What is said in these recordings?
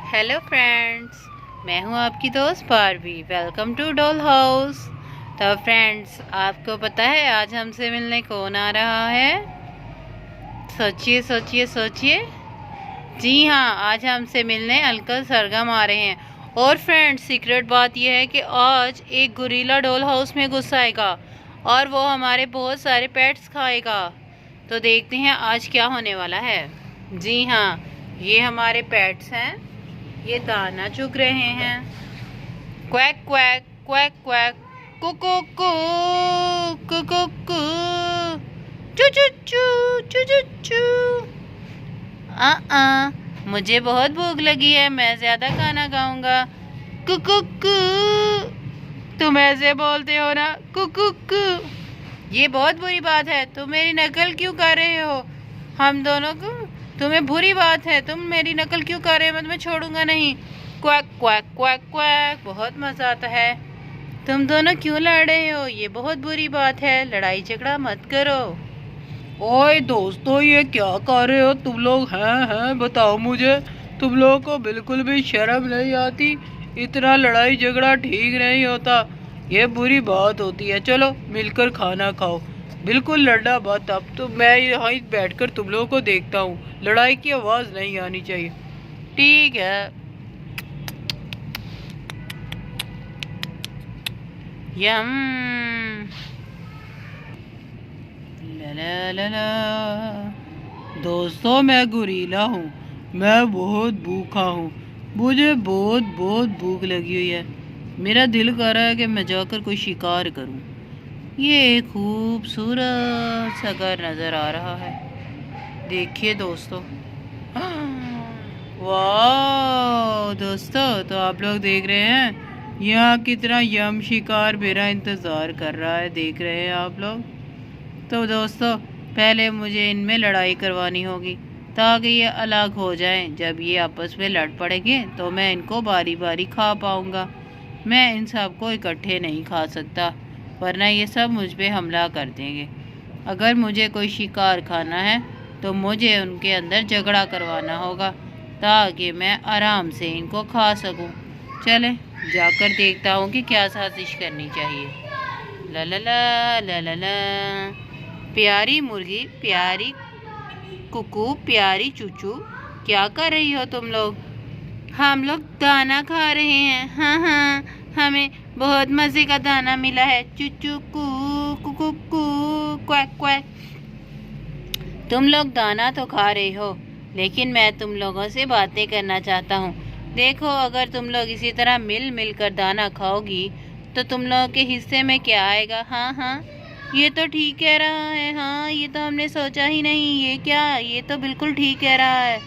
Hello friends, मैं हूं आपकी दोस्त Parvi. Welcome to doll house. तो फ्रेंड्स, आपको पता है आज हमसे मिलने कौन आ रहा है? सोचिए सोचिए सोचिए। जी हाँ, आज हमसे मिलने अंकल सरगम आ रहे हैं। और फ्रेंड्स, सीक्रेट बात यह है कि आज एक गोरिल्ला डॉल हाउस में घुस आएगा और वो हमारे बहुत सारे पेट्स खाएगा। तो देखते हैं आज क्या होने वाला है। जी हाँ, ये हमारे पेट्स हैं। ये दाना चुग रहे हैं। क्वैक क्वैक क्वैक क्वैक, कुकू कू कुकू कू, चू चू चू चू चू चू। मुझे बहुत भूख लगी है, मैं ज्यादा खाना खाऊंगा। कुकू कू। तुम ऐसे बोलते हो ना, कुकू कू। ये बहुत बुरी बात है, तुम मेरी नकल क्यों कर रहे हो? हम दोनों को तुम्हें बुरी बात है, तुम मेरी नकल क्यों कर रहे हो? मैं तुम्हें छोड़ूंगा नहीं। क्वैक क्वैक क्वैक क्वैक, बहुत मजा आता है। तुम दोनों क्यों लड़ रहे हो? ये बहुत बुरी बात है, लड़ाई झगड़ा मत करो। ओए दोस्तों, ये क्या कर रहे हो तुम लोग? हैं बताओ मुझे। तुम लोगों को बिल्कुल भी शर्म नहीं आती? इतना लड़ाई झगड़ा ठीक नहीं होता, ये बुरी बात होती है। चलो मिलकर खाना खाओ, बिल्कुल लड़ना मत। अब तो मैं यहाँ ही बैठकर तुम लोगों को देखता हूँ, लड़ाई की आवाज़ नहीं आनी चाहिए। ठीक है। यम। ला ला ला ला। दोस्तों, मैं गोरिल्ला हूँ, मैं बहुत भूखा हूँ, मुझे बहुत बहुत भूख लगी हुई है। मेरा दिल कर रहा है कि मैं जाकर कोई शिकार करूँ। ये एक खूबसूरत सा घर नज़र आ रहा है, देखिए दोस्तों। वाह दोस्तों, तो आप लोग देख रहे हैं यहाँ कितना यम शिकार मेरा इंतज़ार कर रहा है, देख रहे हैं आप लोग। तो दोस्तों, पहले मुझे इनमें लड़ाई करवानी होगी ताकि ये अलग हो जाएं। जब ये आपस में लड़ पड़ेंगे तो मैं इनको बारी बारी खा पाऊंगा। मैं इन सब को इकट्ठे नहीं खा सकता, वरना ये सब मुझ पे हमला कर देंगे। अगर मुझे कोई शिकार खाना है तो मुझे उनके अंदर झगड़ा करवाना होगा ताकि मैं आराम से इनको खा सकूं। चले जाकर देखता हूँ कि क्या साजिश करनी चाहिए। ला ला ला ला ला ला। प्यारी मुर्गी, प्यारी कुकू, प्यारी चूचू, क्या कर रही हो तुम लोग? हम लोग दाना खा रहे हैं। हाँ हाँ, हमें बहुत मज़े का दाना मिला है। चूचू कू कुकू कू क्वैक क्वैक। तुम लोग दाना तो खा रहे हो, लेकिन मैं तुम लोगों से बातें करना चाहता हूँ। देखो, अगर तुम लोग इसी तरह मिल मिल कर दाना खाओगी तो तुम लोगों के हिस्से में क्या आएगा? हाँ हाँ, ये तो ठीक कह रहा है। हाँ, ये तो हमने सोचा ही नहीं। ये क्या, ये तो बिल्कुल ठीक कह रहा है।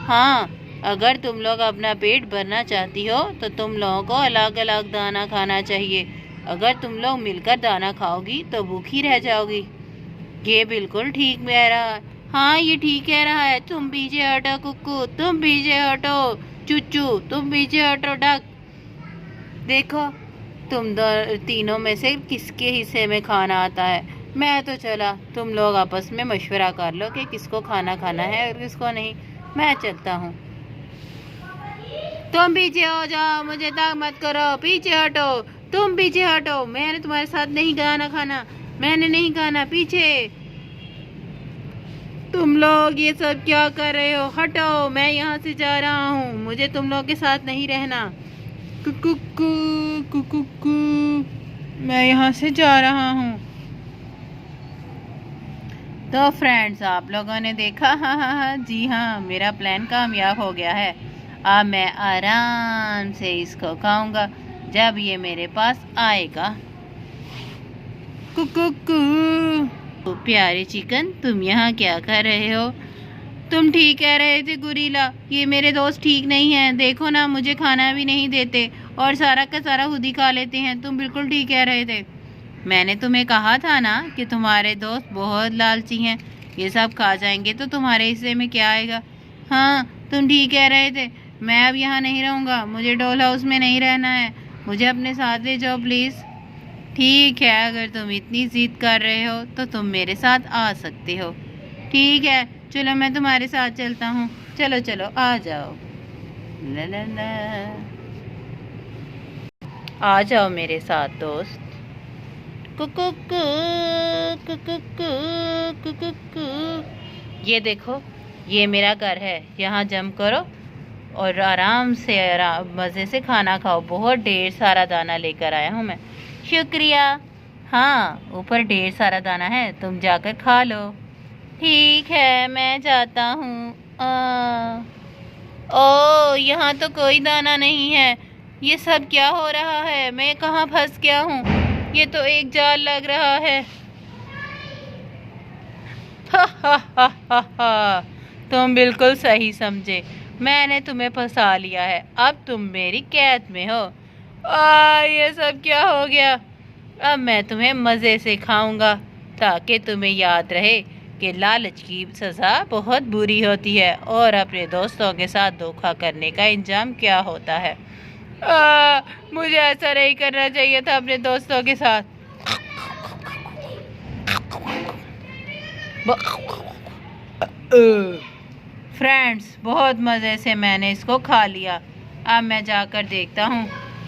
हाँ, अगर तुम लोग अपना पेट भरना चाहती हो तो तुम लोगों को अलग अलग दाना खाना चाहिए। अगर तुम लोग मिलकर दाना खाओगी तो भूखी रह जाओगी। ये बिल्कुल ठीक कह रहा है। हाँ, ये ठीक कह रहा है। तुम पीछे हटो कुक्कू, तुम पीछे हटो चुच्चू, तुम पीछे हटो डक। देखो, तुम तीनों में से किसके हिस्से में खाना आता है। मैं तो चला, तुम लोग आपस में मशवरा कर लो कि किसको खाना खाना है और किसको नहीं। मैं चलता हूँ। तुम पीछे हो जाओ, मुझे तंग मत करो। पीछे हटो, तुम पीछे हटो। मैंने तुम्हारे साथ नहीं खाना खाना, मैंने नहीं खाना। पीछे। तुम लोग ये सब क्या कर रहे हो? हटो, मैं यहाँ से जा रहा हूँ, मुझे तुम लोग के साथ नहीं रहना। कुकू कुकू, मैं यहाँ से जा रहा हूँ। तो फ्रेंड्स, आप लोगों ने देखा। हाँ हाँ हाँ, जी हाँ, मेरा प्लान कामयाब हो गया है। अब मैं आराम से इसको खाऊंगा जब ये मेरे पास आएगा। कुकू, प्यारे चिकन, तुम यहाँ क्या कर रहे हो? तुम ठीक कह रहे थे गोरिल्ला, ये मेरे दोस्त ठीक नहीं है। देखो ना, मुझे खाना भी नहीं देते और सारा का सारा खुद ही खा लेते हैं। तुम बिल्कुल ठीक कह रहे थे। मैंने तुम्हें कहा था ना कि तुम्हारे दोस्त बहुत लालची हैं, ये सब खा जाएंगे तो तुम्हारे हिस्से में क्या आएगा। हाँ, तुम ठीक कह रहे थे। मैं अब यहाँ नहीं रहूँगा, मुझे डॉल हाउस में नहीं रहना है। मुझे अपने साथ ले जाओ प्लीज़। ठीक है, अगर तुम इतनी जिद कर रहे हो तो तुम मेरे साथ आ सकते हो। ठीक है, चलो मैं तुम्हारे साथ चलता हूँ। चलो चलो, आ जाओ। ला ला ला। आ जाओ मेरे साथ दोस्त। कुकुकू कुकुकू कुकुकू। ये देखो, ये मेरा घर है, यहाँ जम करो और आराम से मज़े से खाना खाओ। बहुत ढेर सारा दाना लेकर आया हूँ मैं। शुक्रिया। हाँ, ऊपर ढेर सारा दाना है, तुम जाकर खा लो। ठीक है, मैं जाता हूँ। ओ, यहाँ तो कोई दाना नहीं है। ये सब क्या हो रहा है? मैं कहाँ फंस गया हूँ? ये तो एक जाल लग रहा है। हा हा हा हा हा। तुम बिल्कुल सही समझे, मैंने तुम्हें फंसा लिया है। अब तुम मेरी कैद में हो। ये सब क्या हो गया? अब मैं तुम्हें मज़े से खाऊंगा, ताकि तुम्हें याद रहे कि लालच की सज़ा बहुत बुरी होती है और अपने दोस्तों के साथ धोखा करने का इंजाम क्या होता है। मुझे ऐसा नहीं करना चाहिए था अपने दोस्तों के साथ। फ्रेंड्स, बहुत मज़े से मैंने इसको खा लिया। अब मैं जाकर देखता हूँ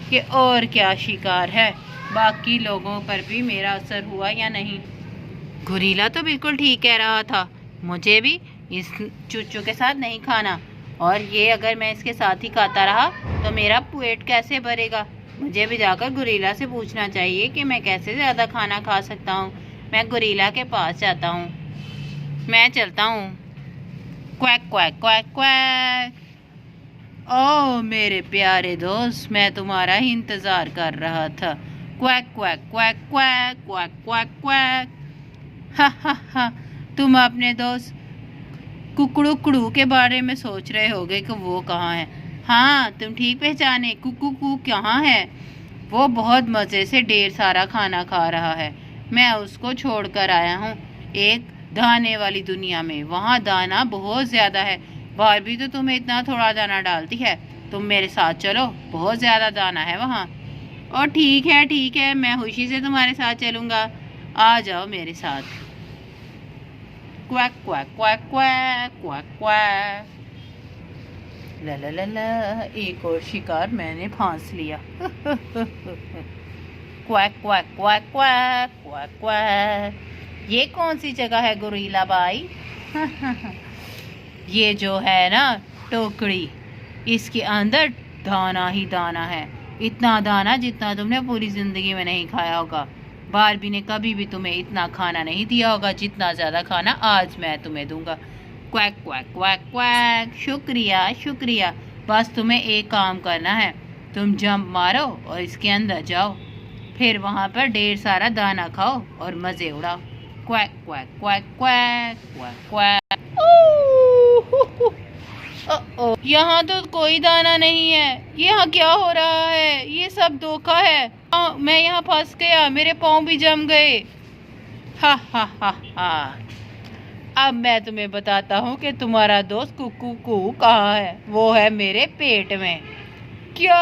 कि और क्या शिकार है, बाकी लोगों पर भी मेरा असर हुआ या नहीं। गुरीला तो बिल्कुल ठीक कह रहा था, मुझे भी इस चूचू के साथ नहीं खाना। और ये अगर मैं इसके साथ ही खाता रहा तो मेरा पेट कैसे भरेगा? मुझे भी जाकर गुरीला से पूछना चाहिए कि मैं कैसे ज़्यादा खाना खा सकता हूँ। मैं गुरीला के पास जाता हूँ। मैं चलता हूँ। Quack quack quack quack. ओह मेरे प्यारे दोस्त, मैं तुम्हारा ही इंतज़ार कर रहा था। Quack quack quack quack quack quack quack. हा हा हा। तुम अपने दोस्त कुकड़ू के बारे में सोच रहे होगे कि वो कहाँ है। हाँ, तुम ठीक पहचाने, कुकू कहाँ है। वो बहुत मज़े से ढेर सारा खाना खा रहा है। मैं उसको छोड़कर आया हूँ एक दाने वाली दुनिया में। वहाँ दाना बहुत ज़्यादा है। बारबी तो तुम्हें इतना थोड़ा दाना डालती है। तुम मेरे साथ चलो, बहुत ज़्यादा दाना है वहाँ। और ठीक है, मैं खुशी से तुम्हारे साथ चलूँगा। आ जाओ मेरे साथ। Quack quack quack quack quack quack. ला ला ला ला। एक और शिकार मैंने फांस लिया। Quack quack quack quack quack quack. ये कौन सी जगह है गुरीला भाई? ये जो है ना टोकरी, इसके अंदर दाना ही दाना है। इतना दाना जितना तुमने पूरी जिंदगी में नहीं खाया होगा। बारबी ने कभी भी तुम्हें इतना खाना नहीं दिया होगा जितना ज़्यादा खाना आज मैं तुम्हें दूंगा। Quack quack quack quack. शुक्रिया शुक्रिया। बस तुम्हें एक काम करना है, तुम जंप मारो और इसके अंदर जाओ, फिर वहाँ पर ढेर सारा दाना खाओ और मज़े उड़ाओ। Quack quack quack quack quack quack. यहाँ तो कोई दाना नहीं है। यहाँ क्या हो रहा है? ये सब धोखा है। मैं यहाँ फंस गया, मेरे पाँव भी जम गए। हा हा हा हा। अब मैं तुम्हें बताता हूँ कि तुम्हारा दोस्त कुकू कहाँ है। वो है मेरे पेट में। क्या?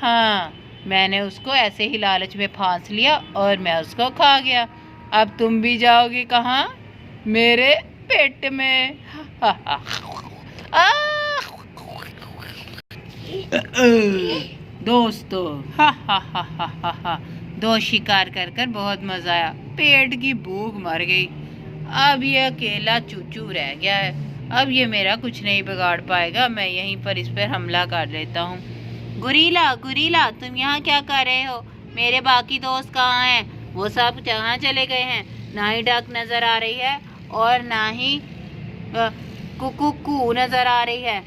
हाँ, मैंने उसको ऐसे ही लालच में फांस लिया और मैं उसको खा गया। अब तुम भी जाओगे कहाँ? मेरे पेट में। दोस्तों, हा हा हा हा हा हा। दो शिकार कर कर बहुत मजा आया। पेट की भूख मर गई। अब ये अकेला चूचू रह गया है। अब ये मेरा कुछ नहीं बिगाड़ पाएगा। मैं यहीं पर इस पर हमला कर लेता हूँ। गुरीला तुम यहाँ क्या कर रहे हो? मेरे बाकी दोस्त कहाँ हैं? वो सब कहाँ चले गए हैं? ना ही डक नजर आ रही है और ना ही कुकू नजर आ रही है।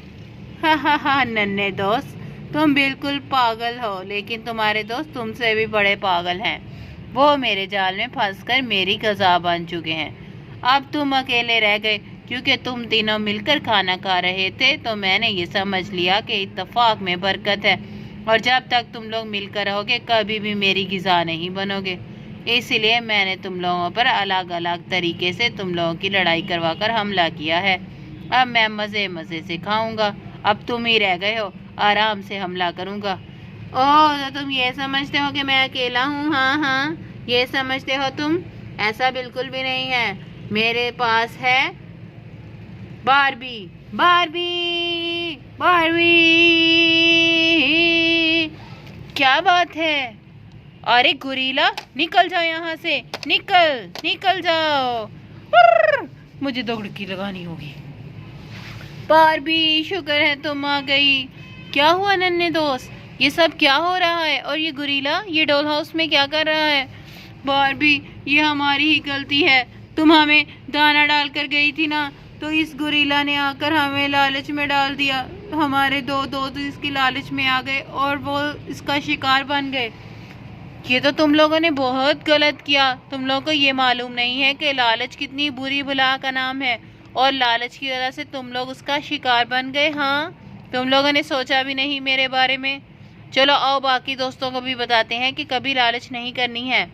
हा हा हा। नन्हे दोस्त, तुम बिल्कुल पागल हो, लेकिन तुम्हारे दोस्त तुमसे भी बड़े पागल हैं। वो मेरे जाल में फंसकर मेरी गज़ा बन चुके हैं। अब तुम अकेले रह गए क्योंकि तुम तीनों मिलकर खाना खा रहे थे, तो मैंने ये समझ लिया कि इत्तेफाक में बरकत है और जब तक तुम लोग मिलकर रहोगे कभी भी मेरी ग़िज़ा नहीं बनोगे। इसलिए मैंने तुम लोगों पर अलग अलग तरीके से तुम लोगों की लड़ाई करवा कर हमला किया है। अब मैं मज़े से खाऊंगा। अब तुम ही रह गए हो, आराम से हमला करूंगा। ओह, तो तुम ये समझते हो कि मैं अकेला हूँ? हाँ, ये समझते हो तुम? ऐसा बिल्कुल भी नहीं है। मेरे पास है बारबी बारबी बारबी। क्या बात है? अरे गुरीला निकल जाओ यहाँ से, निकल निकल जाओ। मुझे दौड़की लगानी होगी। बारबी शुक्र है तुम आ गई। क्या हुआ नन्हे दोस्त, ये सब क्या हो रहा है? और ये गुरीला ये डॉल हाउस में क्या कर रहा है? बारबी ये हमारी ही गलती है, तुम हमें दाना डाल कर गई थी ना, तो इस गुरीला ने आकर हमें लालच में डाल दिया। हमारे दो दोस्त इसकी लालच में आ गए और वो इसका शिकार बन गए। ये तो तुम लोगों ने बहुत गलत किया। तुम लोगों को ये मालूम नहीं है कि लालच कितनी बुरी बला का नाम है, और लालच की वजह से तुम लोग उसका शिकार बन गए। हाँ, तुम लोगों ने सोचा भी नहीं मेरे बारे में। चलो आओ बाकी दोस्तों को भी बताते हैं कि कभी लालच नहीं करनी है।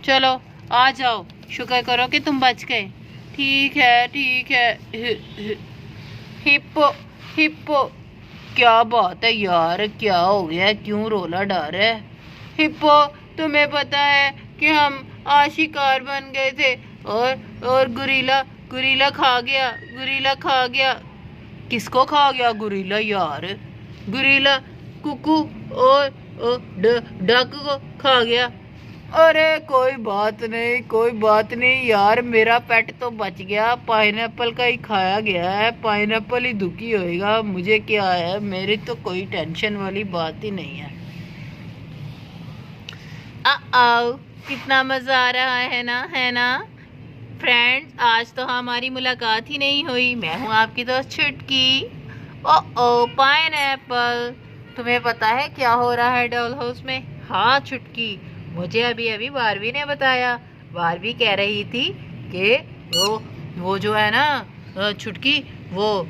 चलो आ जाओ, शुक्र करो कि तुम बच गए। ठीक है ठीक है। हिप्पो हिप्पो, क्या बात है यार, क्या हो गया, क्यों रोला डाल है? हिप्पो तुम्हें पता है कि हम आज शिकार बन गए थे, और गुरीला गुरीला खा गया, गुरीला खा गया। किसको खा गया गुरीला यार? गुरीला कुकू और डक को खा गया। अरे कोई बात नहीं, कोई बात नहीं यार, मेरा पेट तो बच गया। पाइनएप्पल का ही खाया गया है, पाइनएप्पल ही दुखी होएगा, मुझे क्या है, मेरी तो कोई टेंशन वाली बात ही नहीं है। आओ, कितना मजा आ रहा है ना, है ना फ्रेंड्स? आज तो हमारी मुलाकात ही नहीं हुई। मैं हूँ आपकी दोस्त छुटकी। ओ पाइनएप्पल, तुम्हें पता है क्या हो रहा है डॉल हाउस में? हाँ छुटकी, मुझे अभी अभी बारबी ने बताया। बारबी कह रही थी कि वो जो है ना छुटकी, वो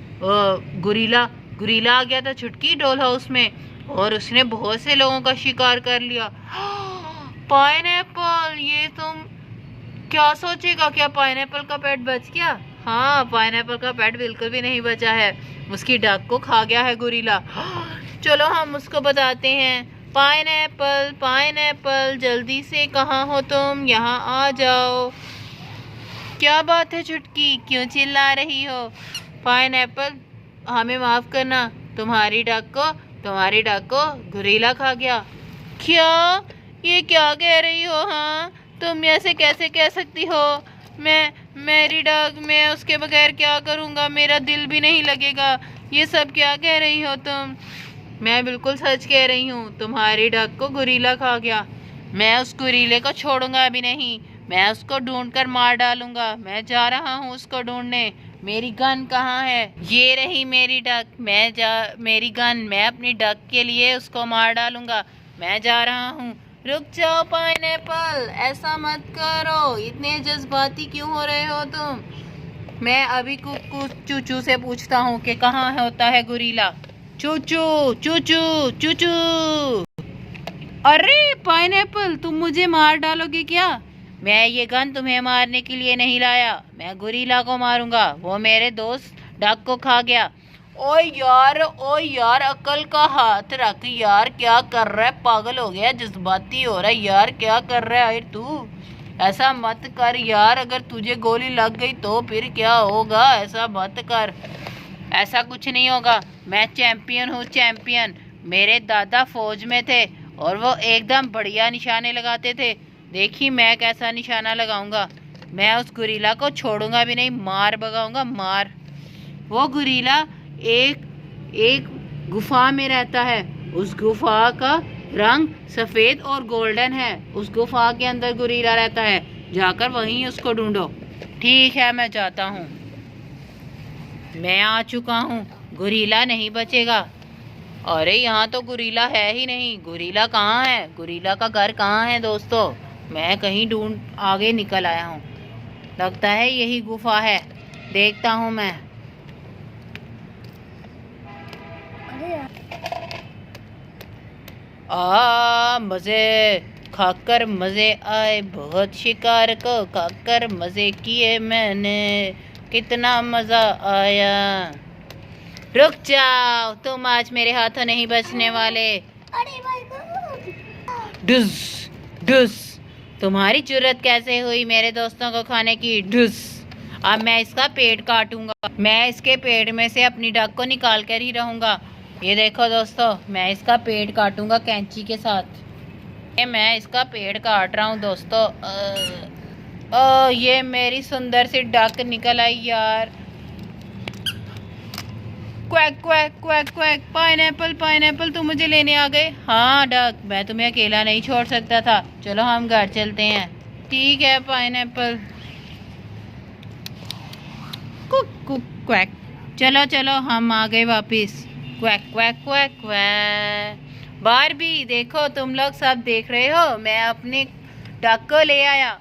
गुरीला गुरीला आ गया था छुटकी डॉल हाउस में, और उसने बहुत से लोगों का शिकार कर लिया। पाइनएप्पल, ये तुम क्या सोचेगा? क्या पाइनएप्पल का पेट बच गया? हाँ, पाइनएप्पल का पेट बिल्कुल भी नहीं बचा है, उसकी डक को खा गया है गुरीला। चलो हम उसको बताते हैं। पाइनएप्पल पाइनएप्पल, जल्दी से कहाँ हो तुम, यहाँ आ जाओ। क्या बात है छुटकी, क्यों चिल्ला रही हो? पाइनएप्पल हमें माफ करना, तुम्हारी डक को गुरीला खा गया। क्या? ये क्या कह रही हो? हाँ, तुम ऐसे कैसे कह सकती हो? मेरी डक, मैं उसके बगैर क्या करूँगा, मेरा दिल भी नहीं लगेगा। ये सब क्या कह रही हो तुम? मैं बिल्कुल सच कह रही हूँ, तुम्हारी डक को गुरीला खा गया। मैं उस गुरीले को छोड़ूंगा भी नहीं, मैं उसको ढूंढकर मार डालूंगा। मैं जा रहा हूँ उसको ढूंढने। मेरी गन कहाँ है? ये रही मेरी डक। मेरी गन, मैं अपनी डक के लिए उसको मार डालूंगा। मैं जा रहा हूँ। रुक जाओ पाइनएप्पल, ऐसा मत करो, इतने जज्बाती क्यों हो रहे हो तुम? मैं अभी कुछ चूचू से पूछता हूँ कि कहाँ होता है गुरीला। चूचू चूचू चूचू। अरे पाइनएप्पल, तुम मुझे मार डालोगे क्या? मैं ये गन तुम्हें मारने के लिए नहीं लाया, मैं गुरीला को मारूंगा, वो मेरे दोस्त डक को खा गया। ओ यार अकल का हाथ रख यार, क्या कर रहा है? पागल हो गया, जज्बाती हो रहा है यार, क्या कर रहा है तू? ऐसा मत कर यार, अगर तुझे गोली लग गई तो फिर क्या होगा? ऐसा मत कर, ऐसा कुछ नहीं होगा। मैं चैंपियन हूँ, चैंपियन। मेरे दादा फौज में थे और वो एकदम बढ़िया निशाने लगाते थे। देखी मैं कैसा निशाना लगाऊंगा। मैं उस गुरीला को छोड़ूंगा भी नहीं, मार भगाऊंगा, मार। वो गुरीला एक गुफा में रहता है, उस गुफा का रंग सफ़ेद और गोल्डन है। उस गुफा के अंदर गुरीला रहता है, जाकर वहीं उसको ढूंढो। ठीक है, मैं जाता हूँ। मैं आ चुका हूँ, गुरीला नहीं बचेगा। अरे यहाँ तो गुरीला है ही नहीं। गुरीला कहाँ है? गुरीला का घर कहाँ है दोस्तों? मैं कहीं ढूंढ आगे निकल आया हूँ, लगता है यही गुफा है। देखता हूँ मैं। मज़े खाकर मज़े आए, बहुत शिकार को खाकर मज़े किए मैंने, कितना मज़ा आया। रुक जाओ, तुम आज मेरे हाथों नहीं बचने वाले। डुस डुस, तुम्हारी जुर्रत कैसे हुई मेरे दोस्तों को खाने की? डुस, अब मैं इसका पेट काटूंगा। मैं इसके पेड़ में से अपनी डक को निकाल कर ही रहूँगा। ये देखो दोस्तों, मैं इसका पेड़ काटूंगा कैंची के साथ। ये मैं इसका पेड़ काट रहा हूँ दोस्तों। ये मेरी सुंदर सी डक निकल आई यार। Quack quack quack quack, pineapple pineapple, तुम मुझे लेने आ गए? हाँ डक, मैं तुम्हें अकेला नहीं छोड़ सकता था। चलो हम घर चलते हैं। ठीक है पाइनएप्पल। Cook cook quack. चलो चलो हम आ गए वापिस। Quack quack quack quack. Barbie देखो, तुम लोग सब देख रहे हो, मैं अपने डक को ले आया।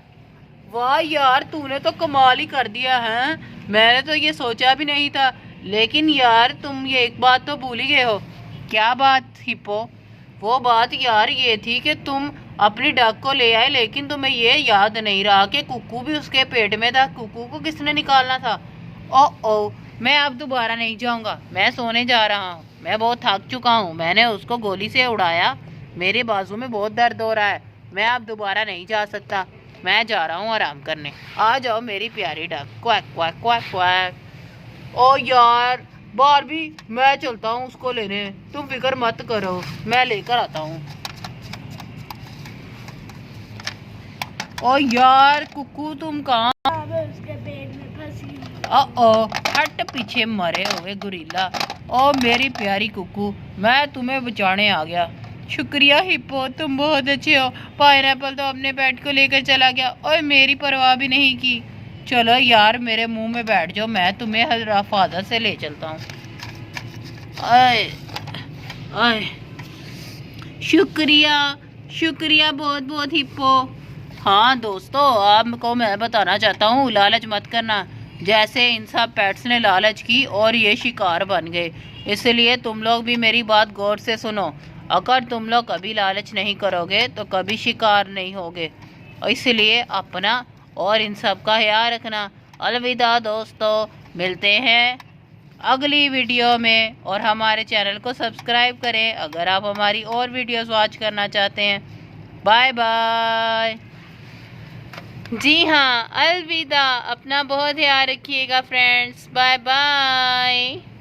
वाह यार, तूने तो कमाल ही कर दिया है। मैंने तो ये सोचा भी नहीं था। लेकिन यार तुम ये एक बात तो भूल ही गए हो। क्या बात हिप्पो? वो बात यार ये थी कि तुम अपनी डक को ले आए, लेकिन तुम्हें ये याद नहीं रहा कि कुक्कू भी उसके पेट में था। कुक्कू को किसने निकालना था? ओ मैं अब दोबारा नहीं जाऊंगा, मैं सोने जा रहा हूँ। मैं बहुत थक चुका हूँ, मैंने उसको गोली से उड़ाया, मेरे बाजू में बहुत दर्द हो रहा है। मैं अब दोबारा नहीं जा सकता, मैं जा रहा हूँ आराम करने। आ जाओ मेरी प्यारी duck. Quack quack quack quack. ओ यार बारबी, मैं चलता हूँ उसको लेने, तुम फिक्र मत करो, मैं लेकर आता हूँ। ओ यार कुक्कू, तुम कहाँ? उसके पेट में फंसी। हट पीछे मरे हुए गुरीला। ओ मेरी प्यारी कुक्कू, मैं तुम्हें बचाने आ गया। शुक्रिया हिप्पो, तुम बहुत अच्छे हो। पाइनएप्पल तो अपने पेट को लेकर चला गया और मेरी परवाह भी नहीं की। चलो यार मेरे मुंह में बैठ जाओ, मैं तुम्हें हिफाजत से ले चलता हूँ। आए आए, शुक्रिया शुक्रिया बहुत बहुत हिप्पो। हाँ दोस्तों, आपको मैं बताना चाहता हूँ, लालच मत करना। जैसे इन सब पेट्स ने लालच की और ये शिकार बन गए, इसलिए तुम लोग भी मेरी बात गौर से सुनो। अगर तुम लोग कभी लालच नहीं करोगे तो कभी शिकार नहीं होगे। इसलिए अपना और इन सब का ख्याल रखना। अलविदा दोस्तों, मिलते हैं अगली वीडियो में। और हमारे चैनल को सब्सक्राइब करें अगर आप हमारी और वीडियोस वॉच करना चाहते हैं। Bye bye. जी हाँ, अलविदा। अपना बहुत ख्याल रखिएगा फ्रेंड्स। Bye bye.